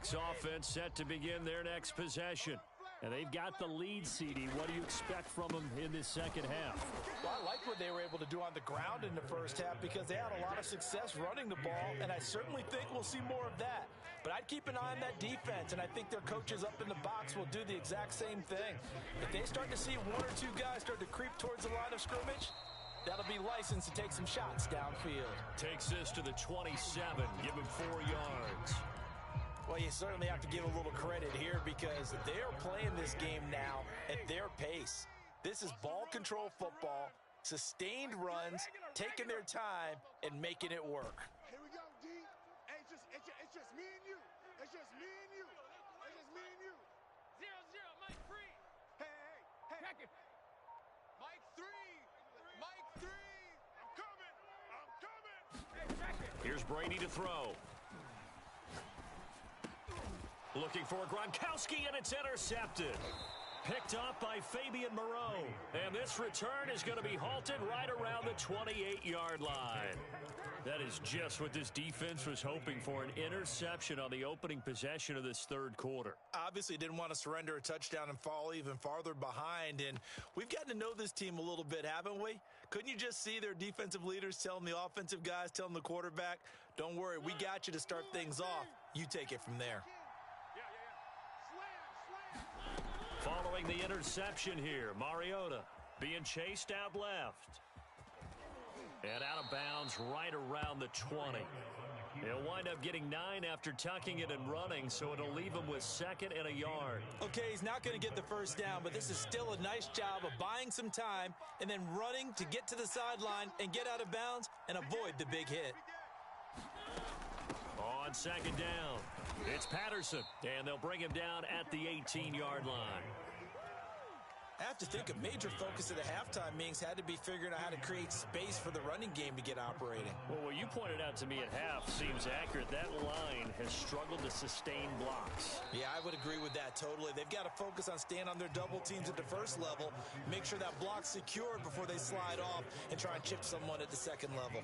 Bucs offense set to begin their next possession. And they've got the lead, CD. What do you expect from them in this second half? Well, I like what they were able to do on the ground in the first half because they had a lot of success running the ball, and I certainly think we'll see more of that. But I'd keep an eye on that defense, and I think their coaches up in the box will do the exact same thing. If they start to see one or two guys start to creep towards the line of scrimmage, that'll be licensed to take some shots downfield. Takes this to the 27. Give him 4 yards. Well, you certainly have to give a little credit here because they are playing this game now at their pace. This is ball control football, sustained runs, taking their time, and making it work. Here we go, D. Hey, it's just me and you. It's just me and you. It's just me and you. 0-0, Mike 3. Hey. Check it. Mike 3. Mike 3. I'm coming. Hey, check it. Here's Brady to throw. Looking for Gronkowski, and it's intercepted. Picked up by Fabian Moreau. And this return is going to be halted right around the 28-yard line. That is just what this defense was hoping for, an interception on the opening possession of this third quarter. Obviously didn't want to surrender a touchdown and fall even farther behind. And we've gotten to know this team a little bit, haven't we? Couldn't you just see their defensive leaders telling the offensive guys, telling the quarterback, don't worry, we got you to start things off. You take it from there. Following the interception here, Mariota being chased out left. And out of bounds right around the 20. He'll wind up getting 9 after tucking it and running, so it'll leave him with 2nd and a yard. Okay, he's not going to get the first down, but this is still a nice job of buying some time and then running to get to the sideline and get out of bounds and avoid the big hit. On 2nd down, it's Patterson, and they'll bring him down at the 18-yard line. I have to think a major focus of the halftime meetings had to be figuring out how to create space for the running game to get operating. Well, what you pointed out to me at half seems accurate. That line has struggled to sustain blocks. Yeah, I would agree with that totally. They've got to focus on staying on their double teams at the first level, make sure that block's secured before they slide off and try and chip someone at the second level.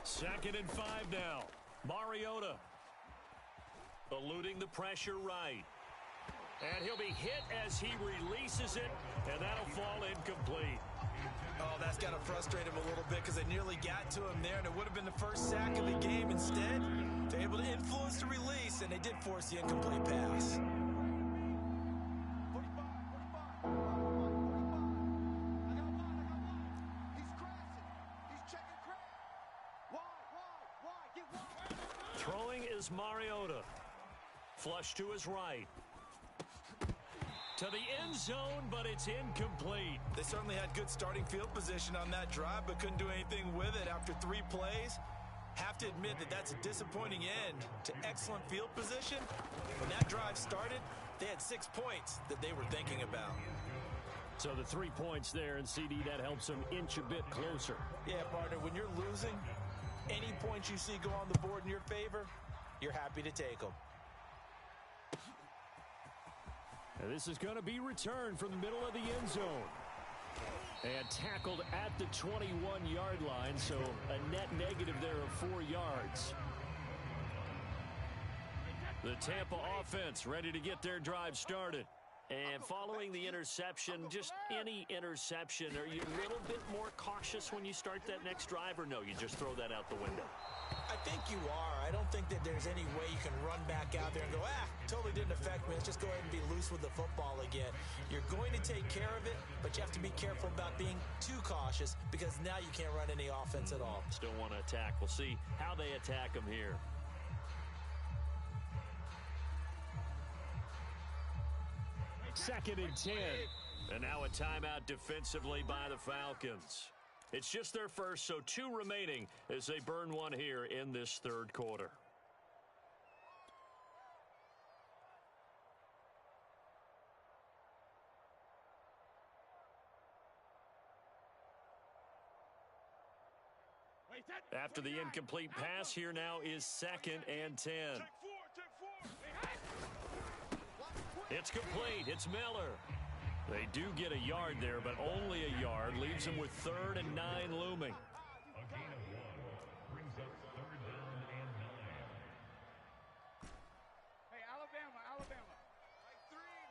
Second and 5 now. Mariota eluding the pressure right. And he'll be hit as he releases it, and that'll fall incomplete. Oh, that's got to frustrate him a little bit because they nearly got to him there, and it would have been the first sack of the game. Instead, they're able to influence the release, and they did force the incomplete pass. Throwing is Mariota. Flush to his right. To the end zone, but it's incomplete. They certainly had good starting field position on that drive, but couldn't do anything with it after 3 plays. Have to admit that that's a disappointing end to excellent field position. When that drive started, they had 6 points that they were thinking about. So the 3 points there, and CD, that helps them inch a bit closer. Yeah, partner, when you're losing, any points you see go on the board in your favor, you're happy to take them. And this is going to be returned from the middle of the end zone. And tackled at the 21-yard line, so a net negative there of 4 yards. The Tampa offense ready to get their drive started. And following the interception, just any interception, are you a little bit more cautious when you start that next drive, or no, you just throw that out the window? I think you are. I don't think that there's any way you can run back out there and go, totally didn't affect me. Let's just go ahead and be loose with the football again. You're going to take care of it, but you have to be careful about being too cautious because now you can't run any offense at all. Still want to attack. We'll see how they attack them here. Second and 10. And now a timeout defensively by the Falcons. It's just their first, so 2 remaining as they burn one here in this third quarter. After the incomplete pass, here now is 2nd and 10. It's complete. It's Miller. They do get a yard there, but only a yard. Leaves them with 3rd and 9 looming. A gain of 1 brings up 3rd down and 9. Hey, Alabama, Alabama.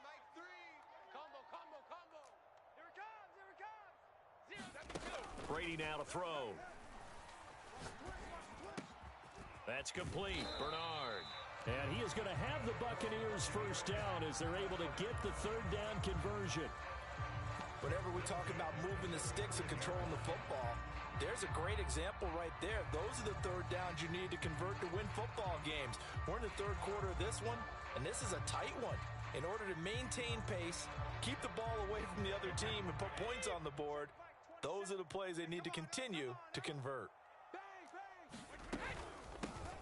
Mike 3. Combo, combo, combo. Here it comes, here it comes. 0-7-2. Brady now to throw. That's complete. Bernard. And he is going to have the Buccaneers first down as they're able to get the 3rd down conversion. Whenever we talk about moving the sticks and controlling the football, there's a great example right there. Those are the 3rd downs you need to convert to win football games. We're in the 3rd quarter of this one, and this is a tight one. In order to maintain pace, keep the ball away from the other team, and put points on the board, those are the plays they need to continue to convert.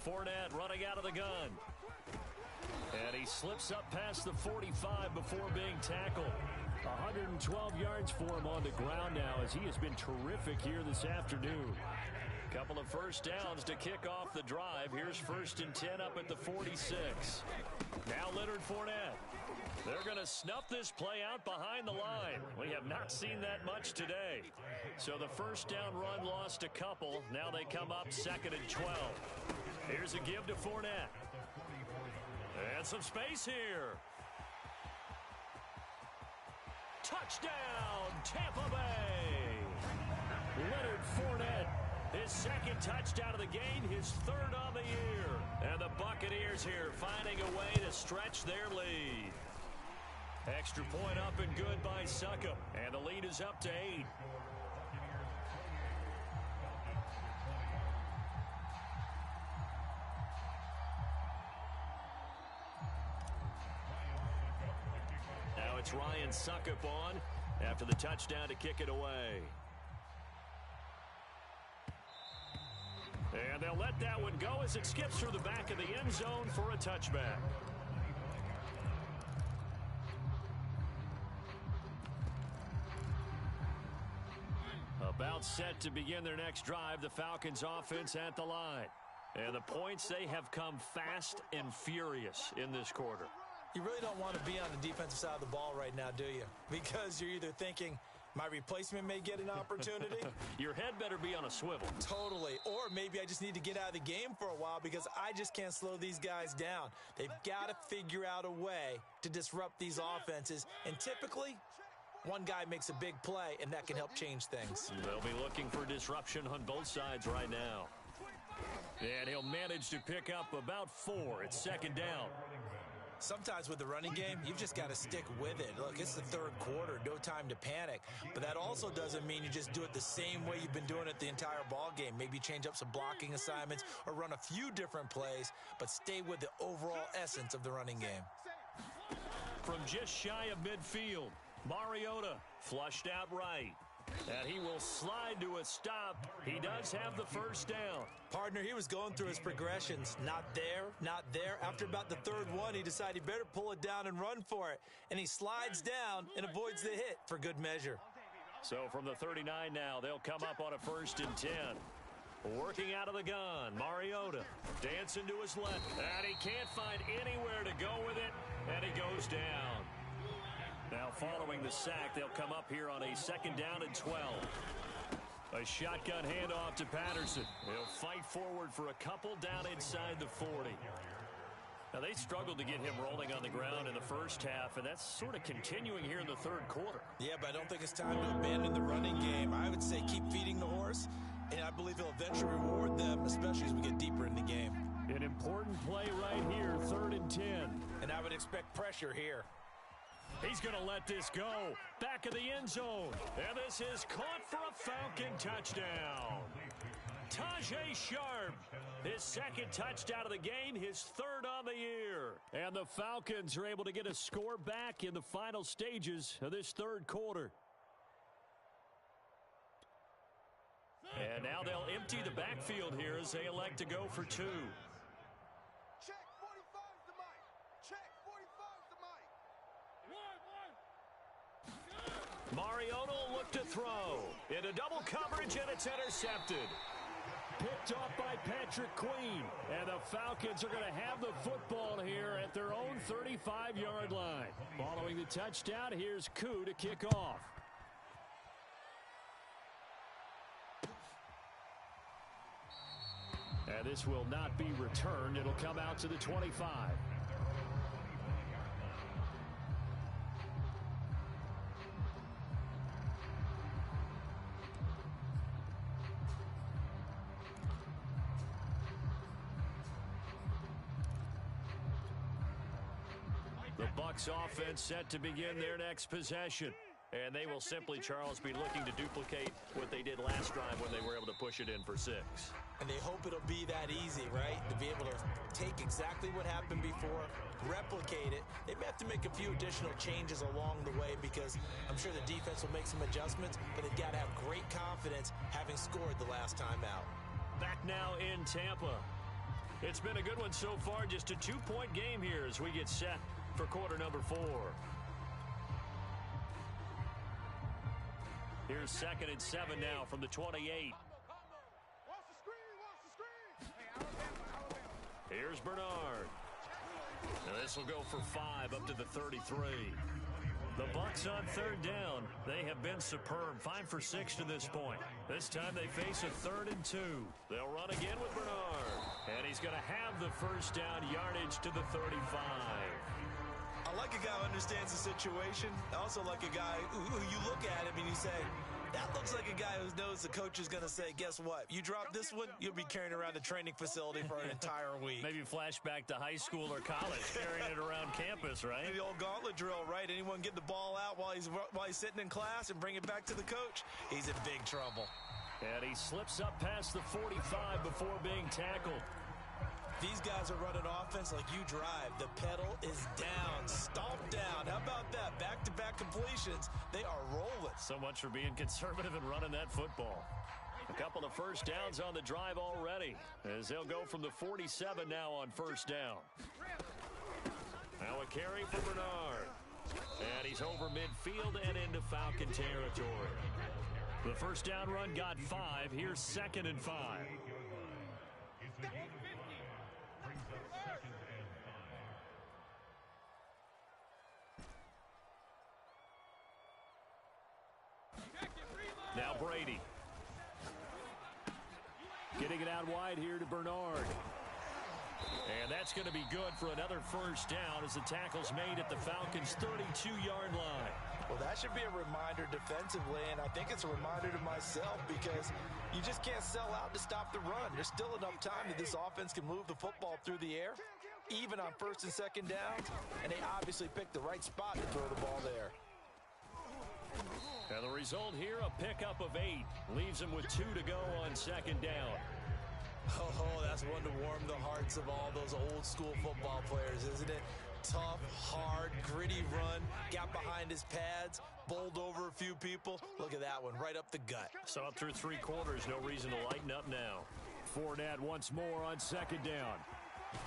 Fournette running out of the gun. And he slips up past the 45 before being tackled. 112 yards for him on the ground now as he has been terrific here this afternoon. Couple of first downs to kick off the drive. Here's 1st and 10 up at the 46. Now Leonard Fournette. They're going to snuff this play out behind the line. We have not seen that much today. So the first down run lost a couple. Now they come up 2nd and 12. Here's a give to Fournette. And some space here. Touchdown, Tampa Bay. Leonard Fournette, his 2nd touchdown of the game, his 3rd on the year. And the Buccaneers here finding a way to stretch their lead. Extra point up and good by Succop. And the lead is up to 8. Now it's Ryan Succop on after the touchdown to kick it away. And they'll let that one go as it skips through the back of the end zone for a touchback. About set to begin their next drive, the Falcons offense at the line. And the points, they have come fast and furious in this quarter. You really don't want to be on the defensive side of the ball right now, do you? Because you're either thinking, my replacement may get an opportunity. Your head better be on a swivel. Totally. Or maybe I just need to get out of the game for a while because I just can't slow these guys down. They've got to figure out a way to disrupt these offenses. And typically, one guy makes a big play, and that can help change things. They'll be looking for disruption on both sides right now. And he'll manage to pick up about 4. It's 2nd down. Sometimes with the running game, you've just got to stick with it. Look, it's the 3rd quarter, no time to panic. But that also doesn't mean you just do it the same way you've been doing it the entire ball game. Maybe change up some blocking assignments or run a few different plays, but stay with the overall essence of the running game. From just shy of midfield, Mariota flushed out right. And he will slide to a stop. He does have the first down. Partner, he was going through his progressions. Not there, not there. After about the 3rd one, he decided he better pull it down and run for it. And he slides down and avoids the hit for good measure. So from the 39 now, they'll come up on a 1st and 10. Working out of the gun, Mariota dancing to his left. And he can't find anywhere to go with it. And he goes down. Now following the sack, they'll come up here on a 2nd down and 12. A shotgun handoff to Patterson. He'll fight forward for a couple down inside the 40. Now they struggled to get him rolling on the ground in the first half, and that's sort of continuing here in the 3rd quarter. Yeah, but I don't think it's time to abandon the running game. I would say keep feeding the horse, and I believe he'll eventually reward them, especially as we get deeper in the game. An important play right here, 3rd and 10. And I would expect pressure here. He's going to let this go. Back of the end zone. And this is caught for a Falcon touchdown. Tajay Sharp, his 2nd touchdown of the game, his 3rd on the year. And the Falcons are able to get a score back in the final stages of this 3rd quarter. And now they'll empty the backfield here as they elect to go for 2. Check 45's the mic. Check 45's the mic. Mariota will look to throw. Into double coverage, and it's intercepted. Picked picked off by Patrick Queen. And the Falcons are going to have the football here at their own 35-yard line. Following the touchdown, here's Koo to kick off. And this will not be returned. It'll come out to the 25. The Bucs offense set to begin their next possession. And they will simply, Charles, be looking to duplicate what they did last drive when they were able to push it in for 6. And they hope it'll be that easy, right? To be able to take exactly what happened before, replicate it. They may have to make a few additional changes along the way because I'm sure the defense will make some adjustments, but they've got to have great confidence having scored the last time out. Back now in Tampa. It's been a good one so far. Just a 2-point game here as we get set for quarter number 4. Here's 2nd and 7 now from the 28. Watch the screen. Here's Bernard. Now this will go for 5 up to the 33. The Bucs on 3rd down. They have been superb. 5 for 6 to this point. This time they face a 3rd and 2. They'll run again with Bernard. And he's going to have the first down yardage to the 35. I like a guy who understands the situation. I also like a guy who you look at him and you say, that looks like a guy who knows the coach is going to say, guess what? You drop this one, you'll be carrying around the training facility for an entire week. Maybe flashback to high school or college, carrying it around campus, right? The old gauntlet drill, right? Anyone get the ball out while he's sitting in class and bring it back to the coach? He's in big trouble. And he slips up past the 45 before being tackled. These guys are running offense like you drive. The pedal is down, stomped down. How about that? Back-to-back completions. They are rolling. So much for being conservative and running that football. A couple of first downs on the drive already, as they'll go from the 47 now on first down. Now a carry for Bernard. And he's over midfield and into Falcon territory. The first down run got 5. Here's 2nd and 5. Now Brady. Getting it out wide here to Bernard. And that's going to be good for another first down as the tackle's made at the Falcons' 32-yard line. Well, that should be a reminder defensively, and I think it's a reminder to myself because you just can't sell out to stop the run. There's still enough time that this offense can move the football through the air, even on 1st and 2nd downs, and they obviously picked the right spot to throw the ball there. And the result here, a pickup of 8. Leaves him with 2 to go on 2nd down. Oh, that's one to warm the hearts of all those old school football players, isn't it? Tough, hard, gritty run, got behind his pads, bowled over a few people. Look at that one, right up the gut. So up through 3 quarters, no reason to lighten up now. Fournette once more on 2nd down.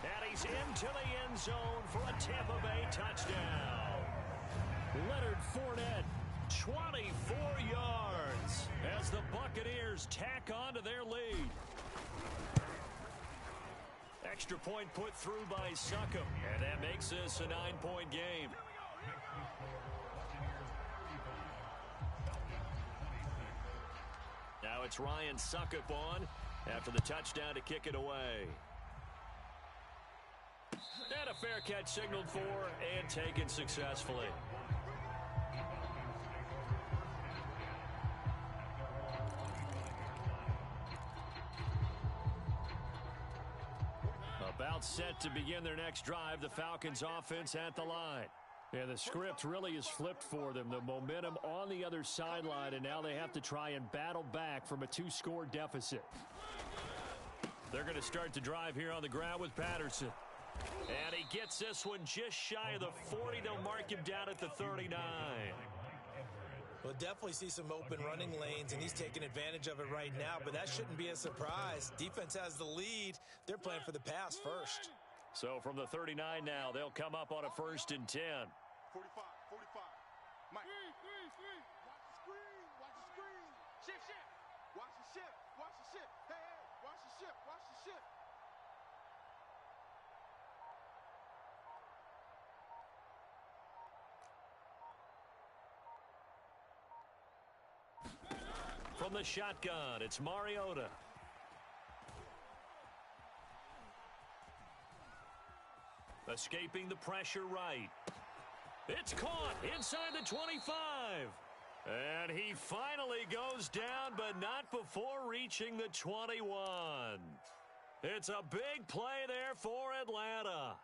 And he's into the end zone for a Tampa Bay touchdown. Leonard Fournette, 24 yards as the Buccaneers tack on to their lead. Extra point put through by Succop, and that makes this a 9-point game. Now it's Ryan Succop on after the touchdown to kick it away. And a fair catch signaled for and taken successfully. About set to begin their next drive, the Falcons offense at the line. And the script really is flipped for them. The momentum on the other sideline, and now they have to try and battle back from a 2-score deficit. They're going to start the drive here on the ground with Patterson. And he gets this one just shy of the 40. They'll mark him down at the 39. We'll definitely see some open running lanes, and he's taking advantage of it right now, but that shouldn't be a surprise. Defense has the lead. They're playing for the pass first. So from the 39 now, they'll come up on a 1st and 10. 45. Mike. Three. Watch the screen. Shift. Watch the shift. Hey, watch the shift. from the shotgun, it's Mariota. Escaping the pressure right. It's caught inside the 25. And he finally goes down, but not before reaching the 21. It's a big play there for Atlanta.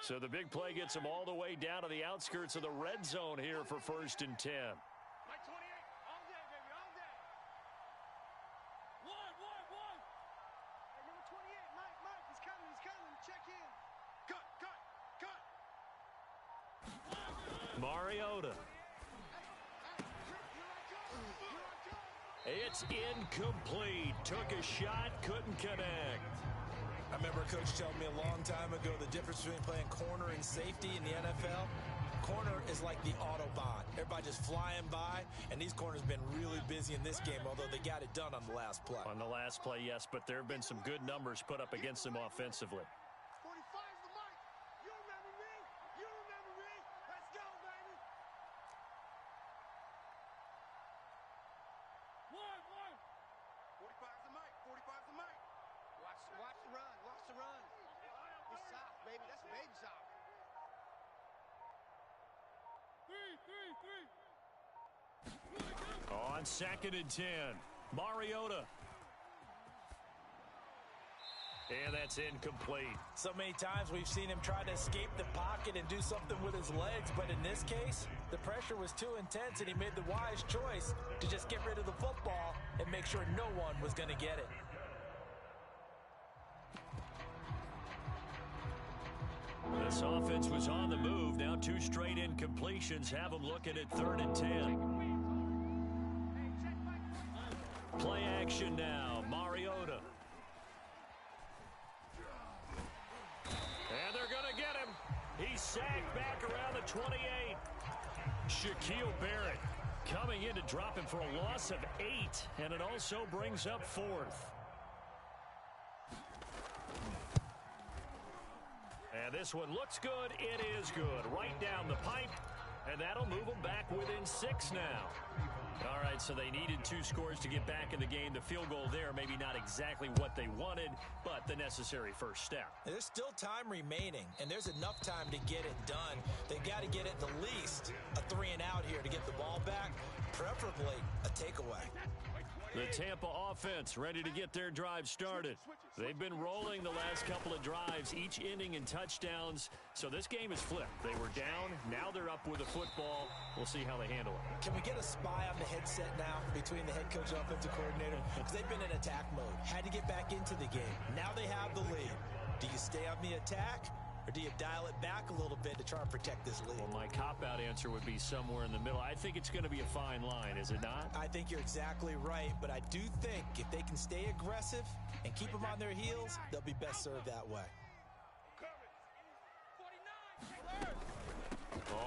So the big play gets him all the way down to the outskirts of the red zone here for 1st and 10. Mike 28, all day, baby, all day. One. Hey, number 28, Mike, he's coming. Check in. Cut. Mariota. It's incomplete. Took a shot, couldn't connect. I remember a coach telling me a long time ago the difference between playing corner and safety in the NFL. Corner is like the Autobahn. Everybody just flying by, and these corners have been really busy in this game, although they got it done on the last play. On the last play, yes, but there have been some good numbers put up against them offensively. 45's the mic. You remember me? Let's go, baby. One. 45's the mic. Watch the run. It's soft, baby. That's baby soft. Three. On 2nd and 10, Mariota. And that's incomplete. So many times we've seen him try to escape the pocket and do something with his legs, but in this case, the pressure was too intense and he made the wise choice to just get rid of the football and make sure no one was going to get it. This offense was on the move. Now 2 straight incompletions have them looking at 3rd and 10. Play action now. Mariota. And they're going to get him. He's sacked back around the 28. Shaquille Barrett coming in to drop him for a loss of 8. And it also brings up 4th. And this one looks good. It is good. Right down the pipe. And that'll move them back within 6 now. All right, so they needed 2 scores to get back in the game. The field goal there, maybe not exactly what they wanted, but the necessary first step. There's still time remaining, and there's enough time to get it done. They've got to get at the least a 3 and out here to get the ball back, preferably a takeaway. The Tampa offense ready to get their drive started. They've been rolling the last couple of drives, each ending in touchdowns. So this game is flipped. They were down. Now they're up with the football. We'll see how they handle it. Can we get a spy on the headset now between the head coach and offensive coordinator? Because they've been in attack mode. Had to get back into the game. Now they have the lead. Do you stay on the attack? Or do you dial it back a little bit to try and protect this lead? Well, my cop-out answer would be somewhere in the middle. I think it's going to be a fine line, is it not? I think you're exactly right, but I do think if they can stay aggressive and keep them on their heels, they'll be best served that way.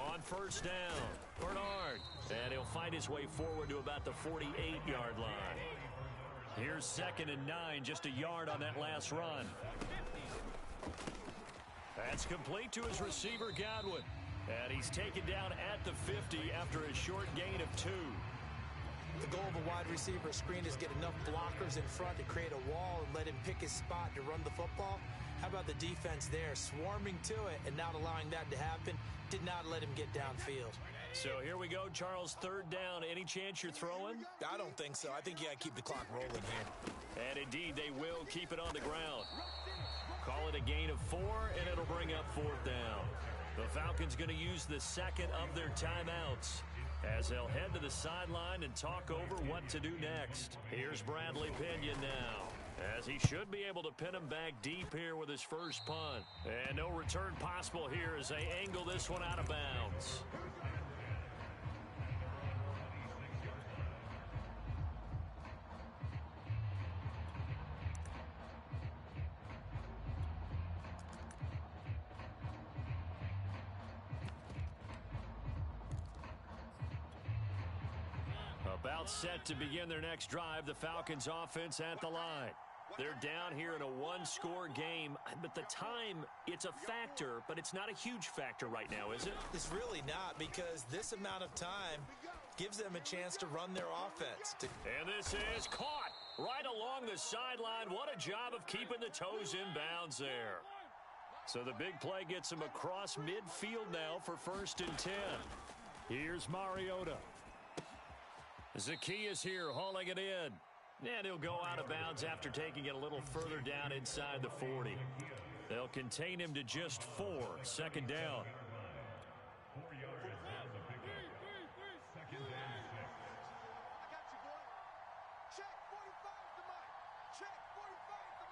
On 1st down, Bernard. And he'll find his way forward to about the 48-yard line. Here's 2nd and 9, just a yard on that last run. That's complete to his receiver, Godwin. And he's taken down at the 50 after a short gain of 2. The goal of a wide receiver screen is get enough blockers in front to create a wall and let him pick his spot to run the football. How about the defense there, swarming to it and not allowing that to happen? Did not let him get downfield. So here we go, Charles, 3rd down. Any chance you're throwing? I don't think so. I think you got to keep the clock rolling here. And indeed, they will keep it on the ground. Call it a gain of 4, and it'll bring up 4th down. The Falcons going to use the 2nd of their timeouts as they'll head to the sideline and talk over what to do next. Here's Bradley Pinion now, as he should be able to pin him back deep here with his first punt. And no return possible here as they angle this one out of bounds. About set to begin their next drive, the Falcons offense at the line. They're down here in a 1-score game, but the time, it's a factor, but it's not a huge factor right now, is it? It's really not, because this amount of time gives them a chance to run their offense. And this is caught right along the sideline. What a job of keeping the toes in bounds there. So the big play gets him across midfield now for 1st and 10. Here's Mariota. Zacchaeus here hauling it in. And he'll go out of bounds after taking it a little further down inside the 40. They'll contain him to just 4. 2nd down. 4 yards on the pickup. 2nd and 6. I got you, boy. Check 45 the mic. Check 45 the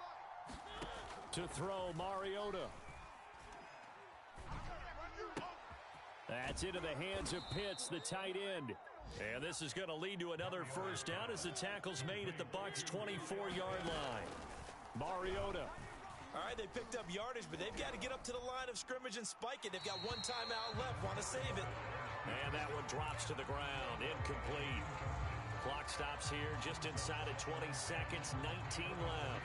mic. To throw, Mariota. That's into the hands of Pitts, the tight end. And this is going to lead to another 1st down as the tackle's made at the Bucs' 24-yard line. Mariota. All right, they picked up yardage, but they've got to get up to the line of scrimmage and spike it. They've got 1 timeout left. Want to save it. And that one drops to the ground. Incomplete. Clock stops here just inside of 20 seconds. 19 left.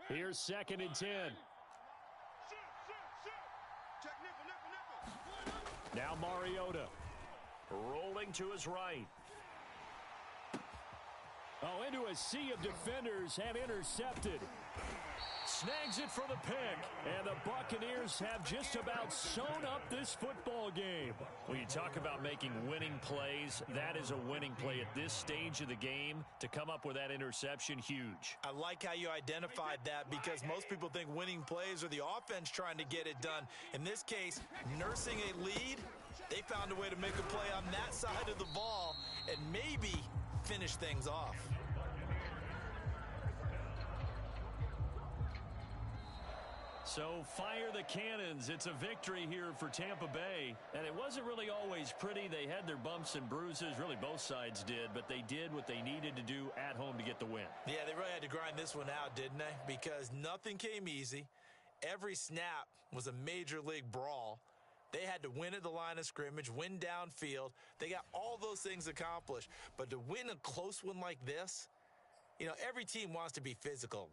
Here's 2nd and 10. Check nickel. Now Mariota. Rolling to his right. Oh, into a sea of defenders and intercepted. Snags it for the pick. And the Buccaneers have just about sewn up this football game. When you talk about making winning plays, that is a winning play at this stage of the game. To come up with that interception, huge. I like how you identified that because most people think winning plays are the offense trying to get it done. In this case, nursing a lead, they found a way to make a play on that side of the ball and maybe finish things off. So fire the cannons. It's a victory here for Tampa Bay. And it wasn't really always pretty. They had their bumps and bruises. Really, both sides did. But they did what they needed to do at home to get the win. Yeah, they really had to grind this one out, didn't they? Because nothing came easy. Every snap was a major league brawl. They had to win at the line of scrimmage, win downfield. They got all those things accomplished. But to win a close one like this, you know, every team wants to be physical.